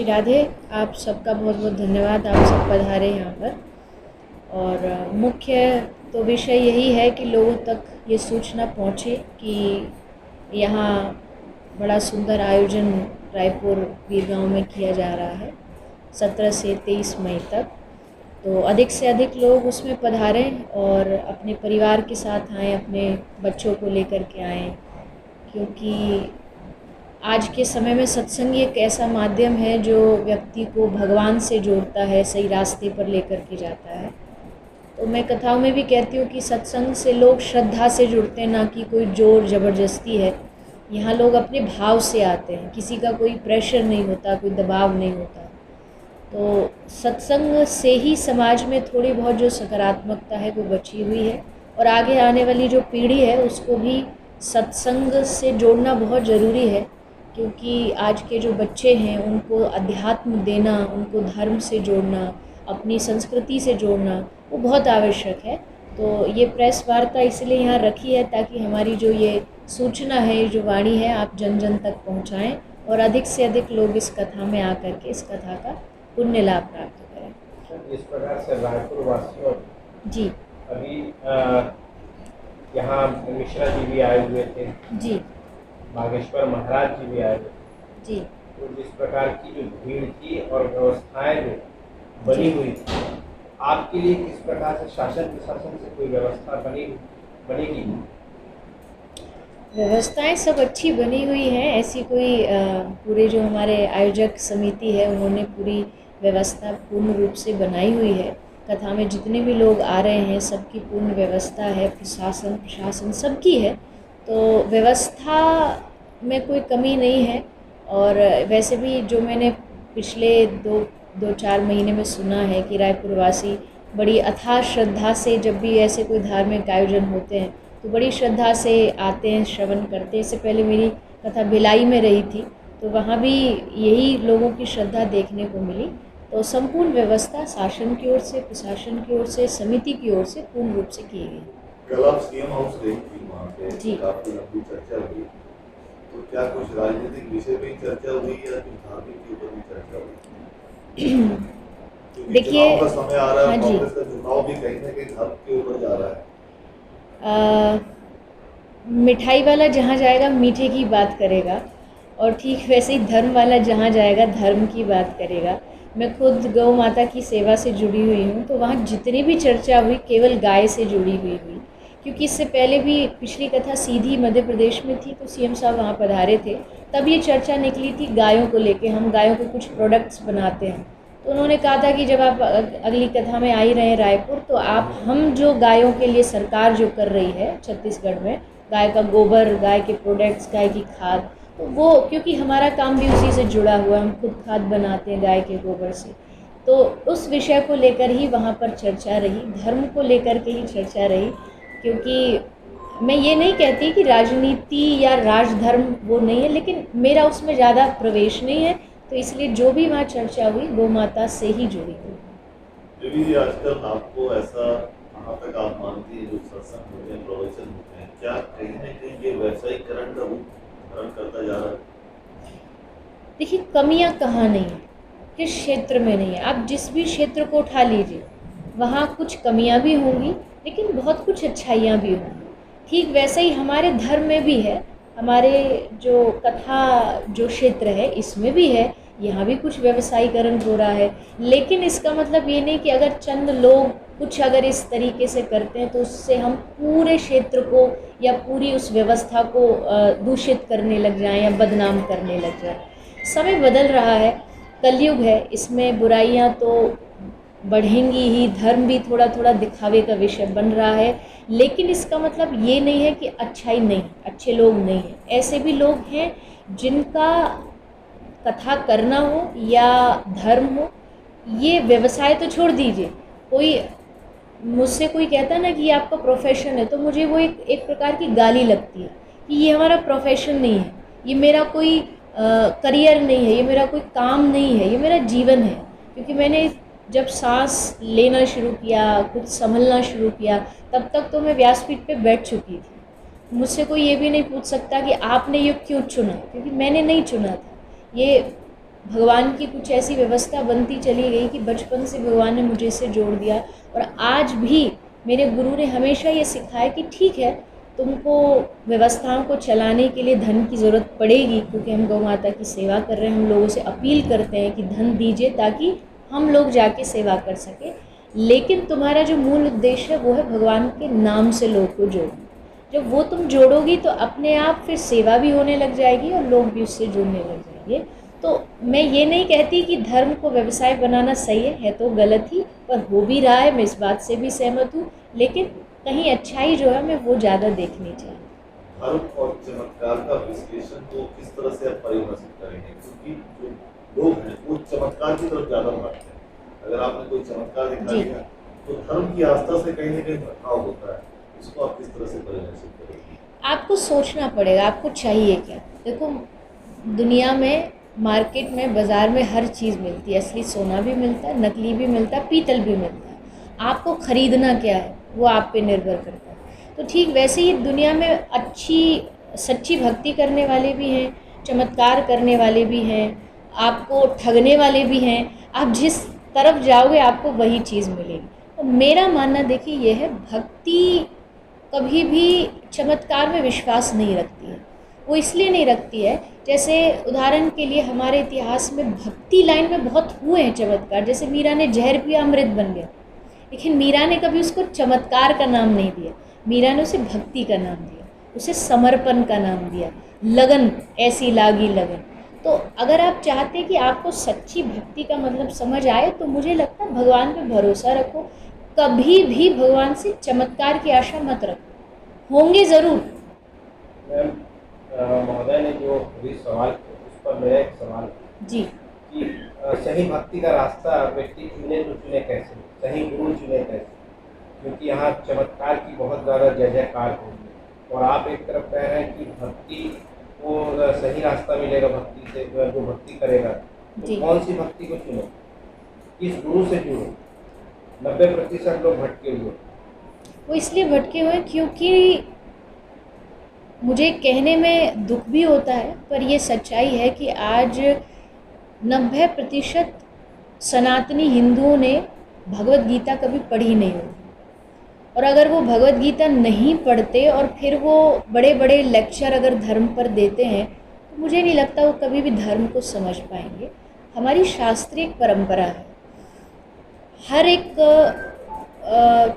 राधे। आप सबका बहुत बहुत धन्यवाद, आप सब पधारे यहाँ पर। और मुख्य तो विषय यही है कि लोगों तक ये सूचना पहुँचे कि यहाँ बड़ा सुंदर आयोजन रायपुर वीरगांव में किया जा रहा है 17 से 23 मई तक। तो अधिक से अधिक लोग उसमें पधारें और अपने परिवार के साथ आएँ, अपने बच्चों को लेकर के आएँ, क्योंकि आज के समय में सत्संग एक ऐसा माध्यम है जो व्यक्ति को भगवान से जोड़ता है, सही रास्ते पर लेकर के जाता है। तो मैं कथाओं में भी कहती हूँ कि सत्संग से लोग श्रद्धा से जुड़ते हैं, ना कि कोई जोर ज़बरदस्ती है। यहाँ लोग अपने भाव से आते हैं, किसी का कोई प्रेशर नहीं होता, कोई दबाव नहीं होता। तो सत्संग से ही समाज में थोड़ी बहुत जो सकारात्मकता है वो बची हुई है, और आगे आने वाली जो पीढ़ी है उसको भी सत्संग से जोड़ना बहुत ज़रूरी है, क्योंकि आज के जो बच्चे हैं उनको अध्यात्म देना, उनको धर्म से जोड़ना, अपनी संस्कृति से जोड़ना वो बहुत आवश्यक है। तो ये प्रेस वार्ता इसलिए यहाँ रखी है ताकि हमारी जो ये सूचना है, जो वाणी है, आप जन जन तक पहुँचाएँ और अधिक से अधिक लोग इस कथा में आकर के इस कथा का पुण्य लाभ प्राप्त करें। इस प्रकार से रायपुर वासियों जी अभी यहाँ मिश्रा जी भी आए हुए थे, जी बागेश्वर महाराज जी भी आए हुए थे। जी तो जिस प्रकार की जो भीड़ थी और व्यवस्थाएं जो बनी हुई थी, आपके लिए किस प्रकार से शासन प्रशासन से कोई व्यवस्था बनेगी? व्यवस्थाएं सब अच्छी बनी हुई हैं, ऐसी कोई पूरे जो हमारे आयोजक समिति है उन्होंने पूरी व्यवस्था पूर्ण रूप से बनाई हुई है। कथा में जितने भी लोग आ रहे हैं सबकी पूर्ण व्यवस्था है, प्रशासन सबकी है। तो व्यवस्था में कोई कमी नहीं है। और वैसे भी जो मैंने पिछले दो चार महीने में सुना है कि रायपुर वासी बड़ी अथाह श्रद्धा से जब भी ऐसे कोई धार्मिक आयोजन होते हैं तो बड़ी श्रद्धा से आते हैं, श्रवण करते हैं। इससे पहले मेरी कथा भिलाई में रही थी तो वहाँ भी यही लोगों की श्रद्धा देखने को मिली। तो संपूर्ण व्यवस्था शासन की ओर से, प्रशासन की ओर से, समिति की ओर से पूर्ण रूप से की गई। कल आप सीएम हाउस गई थी, वहाँ पे जी काफी लंबी चर्चा हुई, तो क्या कुछ राजनीतिक विषय पे चर्चा हुई या कुछ धार्मिक के ऊपर भी चर्चा हुई? देखिए, चुनाव का समय आ रहा है, हाँ जी, कांग्रेस का चुनाव भी कहीं ना कहीं धर्म के ऊपर जा रहा है। मिठाई वाला जहाँ जाएगा मीठे की बात करेगा, और ठीक वैसे ही धर्म वाला जहाँ जाएगा धर्म की बात करेगा। मैं खुद गौ माता की सेवा से जुड़ी हुई हूँ, तो वहाँ जितनी भी चर्चा हुई केवल गाय से जुड़ी हुई क्योंकि इससे पहले भी पिछली कथा सीधी मध्य प्रदेश में थी तो सीएम साहब वहाँ पधारे थे, तब ये चर्चा निकली थी गायों को लेके। हम गायों के कुछ प्रोडक्ट्स बनाते हैं, तो उन्होंने कहा था कि जब आप अगली कथा में आ ही रहे हैं रायपुर, तो हम जो गायों के लिए सरकार जो कर रही है छत्तीसगढ़ में, गाय का गोबर, गाय के प्रोडक्ट्स, गाय की खाद, तो वो क्योंकि हमारा काम भी उसी से जुड़ा हुआ है, हम खुद खाद बनाते हैं गाय के गोबर से, तो उस विषय को लेकर ही वहाँ पर चर्चा रही, धर्म को लेकर के ही चर्चा रही। क्योंकि मैं ये नहीं कहती कि राजनीति या राजधर्म वो नहीं है, लेकिन मेरा उसमें ज़्यादा प्रवेश नहीं है, तो इसलिए जो भी वहाँ चर्चा हुई गौ माता से ही जुड़ी हुई। देवी जी, आजकल आपको ऐसा कहाँ तक आप मानती है जो सत्संग होते हैं, प्रवचन होते हैं, क्या कहीं ना कहीं ये व्यवसायीकरण का रूप धारण करता जा रहा है? देखिए, कमियाँ कहाँ नहीं है, किस क्षेत्र में नहीं है। आप जिस भी क्षेत्र को उठा लीजिए वहाँ कुछ कमियाँ भी होंगी लेकिन बहुत कुछ अच्छाइयाँ भी होंगी। ठीक वैसे ही हमारे धर्म में भी है, हमारे जो कथा जो क्षेत्र है इसमें भी है, यहाँ भी कुछ व्यवसायीकरण हो रहा है। लेकिन इसका मतलब ये नहीं कि अगर चंद लोग कुछ अगर इस तरीके से करते हैं तो उससे हम पूरे क्षेत्र को या पूरी उस व्यवस्था को दूषित करने लग जाएं या बदनाम करने लग जाएं। समय बदल रहा है, कलयुग है, इसमें बुराइयाँ तो बढ़ेंगी ही, धर्म भी थोड़ा थोड़ा दिखावे का विषय बन रहा है। लेकिन इसका मतलब ये नहीं है कि अच्छाई नहीं, अच्छे लोग नहीं हैं। ऐसे भी लोग हैं जिनका कथा करना हो या धर्म हो, ये व्यवसाय तो छोड़ दीजिए। कोई मुझसे कोई कहता है ना कि ये आपका प्रोफेशन है, तो मुझे वो एक प्रकार की गाली लगती है कि ये हमारा प्रोफेशन नहीं है, ये मेरा कोई करियर नहीं है, ये मेरा कोई काम नहीं है, ये मेरा जीवन है। क्योंकि मैंने जब सांस लेना शुरू किया, कुछ संभलना शुरू किया, तब तक तो मैं व्यासपीठ पे बैठ चुकी थी। मुझसे कोई ये भी नहीं पूछ सकता कि आपने ये क्यों चुना, क्योंकि मैंने नहीं चुना था। ये भगवान की कुछ ऐसी व्यवस्था बनती चली गई कि बचपन से भगवान ने मुझे इससे जोड़ दिया। और आज भी मेरे गुरु ने हमेशा ये सिखाया कि ठीक है, तुमको व्यवस्थाओं को चलाने के लिए धन की ज़रूरत पड़ेगी, क्योंकि हम गौ माता की सेवा कर रहे हैं। हम लोगों से अपील करते हैं कि धन दीजिए ताकि हम लोग जाके सेवा कर सकें, लेकिन तुम्हारा जो मूल उद्देश्य है वो है भगवान के नाम से लोग को जोड़ना। जब वो तुम जोड़ोगी तो अपने आप फिर सेवा भी होने लग जाएगी और लोग भी उससे जुड़ने लग जाएंगे। तो मैं ये नहीं कहती कि धर्म को व्यवसाय बनाना सही है तो गलत ही, पर हो भी रहा है, मैं इस बात से भी सहमत हूँ, लेकिन कहीं अच्छाई जो है हमें वो ज़्यादा देखनी चाहिए। धर्म और चमत्कार का विश्लेषण को किस तरह से आप परिभाषित करेंगे, क्योंकि जो लोग हैं वो चमत्कार की तरफ ज्यादा भागते हैं। अगर आपने कोई चमत्कार दिखा जी। दिया तो धर्म की आस्था से कहीं ना कहीं भटकाव होता है, इसको आप किस तरह से परिभाषित करेंगे? आपको सोचना पड़ेगा आपको चाहिए क्या। देखो, दुनिया में, मार्केट में, बाज़ार में हर चीज़ मिलती है। असली सोना भी मिलता है, नकली भी मिलता है, पीतल भी मिलता है। आपको ख़रीदना क्या है वो आप पे निर्भर करता है। तो ठीक वैसे ही दुनिया में अच्छी सच्ची भक्ति करने वाले भी हैं, चमत्कार करने वाले भी हैं, आपको ठगने वाले भी हैं। आप जिस तरफ जाओगे आपको वही चीज़ मिलेगी। तो मेरा मानना देखिए ये है, भक्ति कभी भी चमत्कार में विश्वास नहीं रखती है। वो इसलिए नहीं रखती है, जैसे उदाहरण के लिए हमारे इतिहास में भक्ति लाइन में बहुत हुए हैं चमत्कार। जैसे मीरा ने जहर पिया, अमृत बन गया, लेकिन मीरा ने कभी उसको चमत्कार का नाम नहीं दिया। मीरा ने उसे भक्ति का नाम दिया, उसे समर्पण का नाम दिया, लगन, ऐसी लागी लगन। तो अगर आप चाहते कि आपको सच्ची भक्ति का मतलब समझ आए तो मुझे लगता है भगवान पे भरोसा रखो। कभी भी भगवान से चमत्कार की आशा मत रखो, होंगे ज़रूर। मैम, महोदय ने जो अभी सवाल किया उस पर मेरा एक सवाल है जी। कि सही भक्ति का रास्ता व्यक्ति चुने तो चुने कैसे, सही गुरु चुने कैसे, क्योंकि यहाँ चमत्कार की बहुत ज़्यादा जय जयकार होगी और आप एक तरफ कह रहे हैं कि भक्ति को सही रास्ता मिलेगा भक्ति से, जो भक्ति करेगा जी। तो कौन सी भक्ति को चुनो, किस गुरु से जुड़ो? 90% लोग भटके हुए। वो इसलिए भटके हुए क्योंकि मुझे कहने में दुख भी होता है, पर ये सच्चाई है कि आज 90% सनातनी हिंदुओं ने भगवत गीता कभी पढ़ी नहीं होगी। और अगर वो भगवत गीता नहीं पढ़ते और फिर वो बड़े बड़े लेक्चर अगर धर्म पर देते हैं तो मुझे नहीं लगता वो कभी भी धर्म को समझ पाएंगे। हमारी शास्त्रीय परंपरा है, हर एक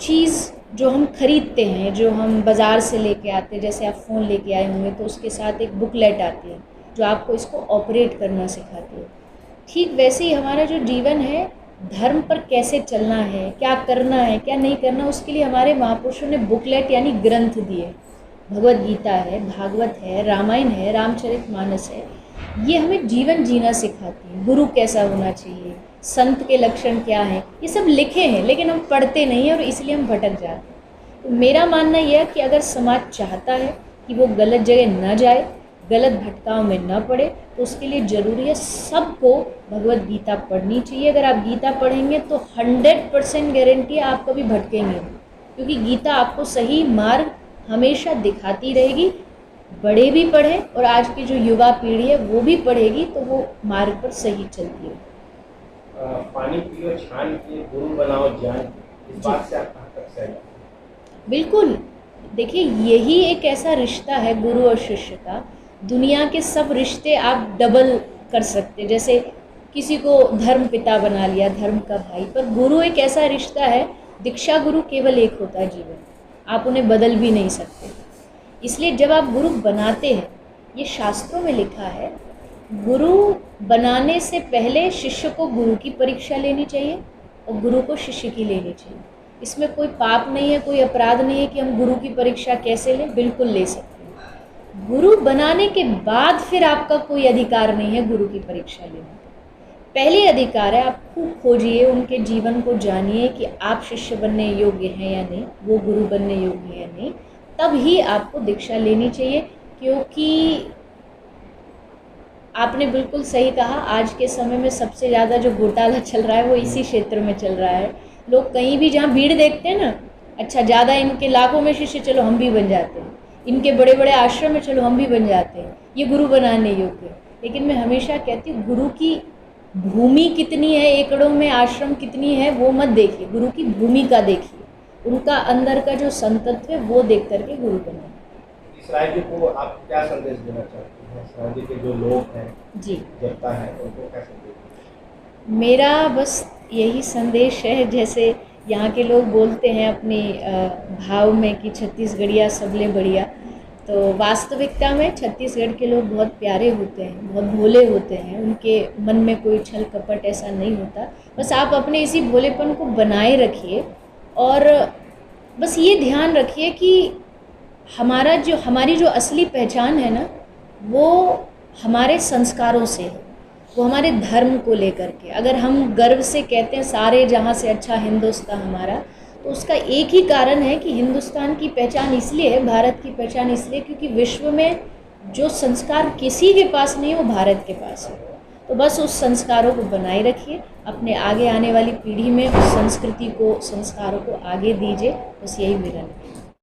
चीज़ जो हम खरीदते हैं, जो हम बाज़ार से लेके आते हैं, जैसे आप फ़ोन लेके आए होंगे तो उसके साथ एक बुकलेट आती है जो आपको इसको ऑपरेट करना सिखाती है। ठीक वैसे ही हमारा जो जीवन है, धर्म पर कैसे चलना है, क्या करना है, क्या नहीं करना, उसके लिए हमारे महापुरुषों ने बुकलेट यानी ग्रंथ दिए। भगवत गीता है, भागवत है, रामायण है, रामचरितमानस है। ये हमें जीवन जीना सिखाती है। गुरु कैसा होना चाहिए, संत के लक्षण क्या हैं, ये सब लिखे हैं, लेकिन हम पढ़ते नहीं हैं और इसलिए हम भटक जाते हैं। तो मेरा मानना यह है कि अगर समाज चाहता है कि वो गलत जगह न जाए, गलत भटकाव में न पड़े, तो उसके लिए ज़रूरी है सबको भगवत गीता पढ़नी चाहिए। अगर आप गीता पढ़ेंगे तो 100% गारंटी है आप कभी भटकेंगे नहीं, क्योंकि गीता आपको सही मार्ग हमेशा दिखाती रहेगी। बड़े भी पढ़ें और आज की जो युवा पीढ़ी है वो भी पढ़ेगी तो वो मार्ग पर सही चलती है। पानी पियो छान के, गुरु बनाओ जान के, इस बात से आप कहाँ तक सहमत हैं? बिल्कुल। देखिए, यही एक ऐसा रिश्ता है गुरु और शिष्य का। दुनिया के सब रिश्ते आप डबल कर सकते, जैसे किसी को धर्म पिता बना लिया, धर्म का भाई, पर गुरु एक ऐसा रिश्ता है, दीक्षा गुरु केवल एक होता है जीवन, आप उन्हें बदल भी नहीं सकते। इसलिए जब आप गुरु बनाते हैं, ये शास्त्रों में लिखा है, गुरु बनाने से पहले शिष्य को गुरु की परीक्षा लेनी चाहिए और गुरु को शिष्य की लेनी चाहिए। इसमें कोई पाप नहीं है, कोई अपराध नहीं है कि हम गुरु की परीक्षा कैसे लें, बिल्कुल ले सकते हैं। गुरु बनाने के बाद फिर आपका कोई अधिकार नहीं है गुरु की परीक्षा लेने का। पहले अधिकार है, आप खूब खोजिए, उनके जीवन को जानिए कि आप शिष्य बनने योग्य हैं या नहीं, वो गुरु बनने योग्य है या नहीं, तब ही आपको दीक्षा लेनी चाहिए। क्योंकि आपने बिल्कुल सही कहा, आज के समय में सबसे ज़्यादा जो घोटाला चल रहा है वो इसी क्षेत्र में चल रहा है। लोग कहीं भी जहाँ भीड़ देखते हैं ना, अच्छा ज़्यादा इनके लाखों में शिष्य, चलो हम भी बन जाते हैं, इनके बड़े बड़े आश्रम में चलो हम भी बन जाते हैं, ये गुरु बनाने योग्य। लेकिन मैं हमेशा कहती हूँ, गुरु की भूमि कितनी है, एकड़ों में आश्रम कितनी है, वो मत देखिए, गुरु की भूमिका देखिए, उनका अंदर का जो संतत्व है वो देख करके गुरु बनाए। इस राज्य को आप क्या संदेश देना चाहते हैं? इस राज्य के जो लोग हैं, जी, जनता है, उनको क्या संदेश? मेरा बस यही संदेश है, जैसे यहाँ के लोग बोलते हैं अपने भाव में कि छत्तीसगढ़िया सबले बढ़िया, तो वास्तविकता में छत्तीसगढ़ के लोग बहुत प्यारे होते हैं, बहुत भोले होते हैं, उनके मन में कोई छल कपट ऐसा नहीं होता। बस आप अपने इसी भोलेपन को बनाए रखिए और बस ये ध्यान रखिए कि हमारी जो असली पहचान है ना, वो हमारे संस्कारों से है, वो हमारे धर्म को लेकर के। अगर हम गर्व से कहते हैं सारे जहाँ से अच्छा हिंदुस्तान हमारा, तो उसका एक ही कारण है कि हिंदुस्तान की पहचान इसलिए है, भारत की पहचान इसलिए, क्योंकि विश्व में जो संस्कार किसी के पास नहीं है वो भारत के पास है। तो बस उस संस्कारों को बनाए रखिए, अपने आगे आने वाली पीढ़ी में उस संस्कृति को, संस्कारों को आगे दीजिए, बस यही विनम्र है।